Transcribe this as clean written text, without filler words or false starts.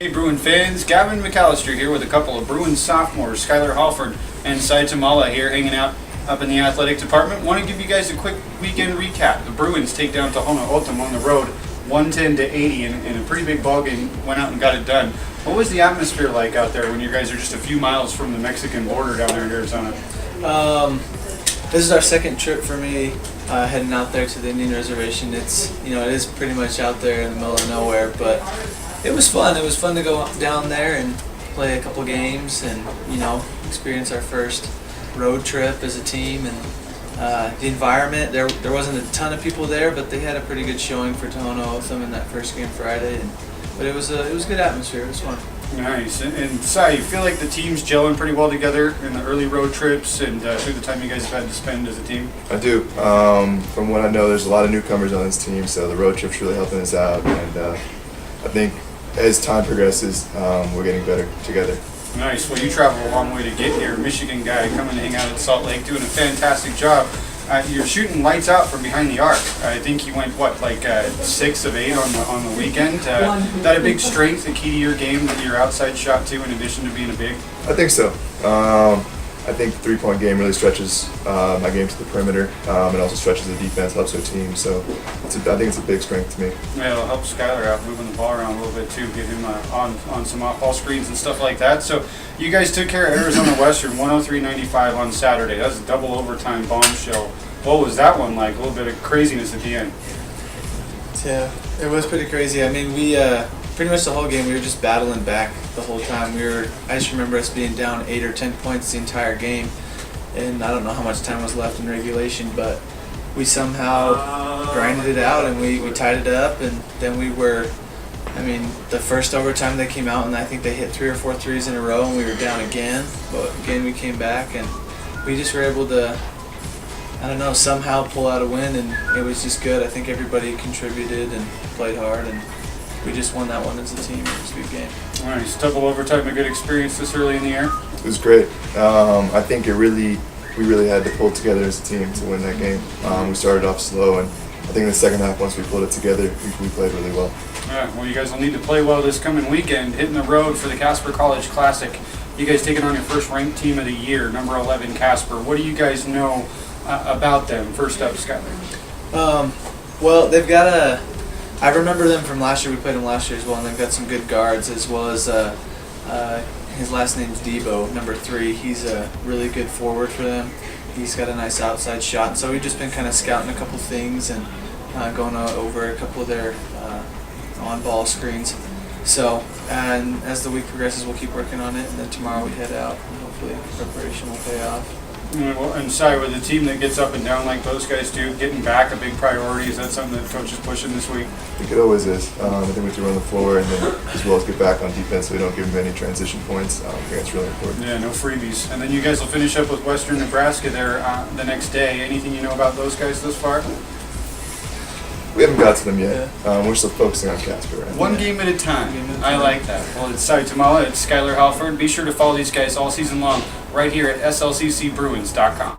Hey Bruin fans, Gavin McAllister here with a couple of Bruin sophomores, Skylar Halford and Sai Tamala here hanging out up in the athletic department. Want to give you guys a quick weekend recap. The Bruins take down Tohono O'odham on the road 110-80 in a pretty big ball game, went out and got it done. What was the atmosphere like out there when you guys are just a few miles from the Mexican border down there in Arizona? This is our second trip for me heading out there to the Indian Reservation. It is pretty much out there in the middle of nowhere, but it was fun. It was fun to go down there and play a couple games and, experience our first road trip as a team. And the environment, there wasn't a ton of people there, but they had a pretty good showing for Tohono O'odham in that first game Friday. But it was a good atmosphere. It was fun. Nice. And Sai, you feel like the team's gelling pretty well together in the early road trips and through the time you guys have had to spend as a team? I do. From what I know, there's a lot of newcomers on this team, so the road trip's really helping us out. And I think as time progresses, we're getting better together. Nice. Well, you travel a long way to get here. Michigan guy coming to hang out at Salt Lake, doing a fantastic job. You're shooting lights out from behind the arc. I think you went, 6 of 8 on the weekend? That a big strength, a key to your game, that your outside shot too, in addition to being a big? I think so. I think the three-point game really stretches my game to the perimeter. It also stretches the defense, helps our team. So I think it's a big strength to me. Yeah, it'll help Skylar out moving the ball around a little bit too, get him on some off-ball screens and stuff like that. So you guys took care of Arizona Western 103-95 on Saturday. That was a double overtime bombshell. What was that one like? A little bit of craziness at the end. Yeah, it was pretty crazy. I mean, we pretty much the whole game we were just battling back the whole time. I just remember us being down 8 or 10 points the entire game, and I don't know how much time was left in regulation, but we somehow grinded it out and we tied it up, and then the first overtime they came out and I think they hit 3 or 4 threes in a row and we were down again, but again we came back and we just were able to, somehow pull out a win, and it was just good. I think everybody contributed and played hard, and we just won that one as a team. It was a good game. Nice. Double overtime, a good experience this early in the year? It was great. I think we really had to pull it together as a team to win that game. We started off slow, and I think in the second half, once we pulled it together, we played really well. Yeah, well, you guys will need to play well this coming weekend, hitting the road for the Casper College Classic. You guys taking on your first ranked team of the year, number 11 Casper. What do you guys know about them? First up, Skyler. Well, they've got I remember them from last year. We played them last year as well, and they've got some good guards, as well as his last name's Debo, number 3. He's a really good forward for them. He's got a nice outside shot, and so we've just been kind of scouting a couple things and going over a couple of their on-ball screens. So, and as the week progresses, we'll keep working on it, and then tomorrow we head out, and hopefully preparation will pay off. Well, and Sai, with a team that gets up and down like those guys do, getting back a big priority. Is that something that coach is pushing this week? I think it always is. I think we have to run the floor and then as well as get back on defense so we don't give them any transition points. I think that's really important. Yeah, no freebies. And then you guys will finish up with Western Nebraska there the next day. Anything you know about those guys thus far? We haven't got to them yet. We're still focusing on Casper. Right? One game at a time. I like that. Well, it's Sai Tamala, it's Skylar Halford. Be sure to follow these guys all season long right here at slccbruins.com.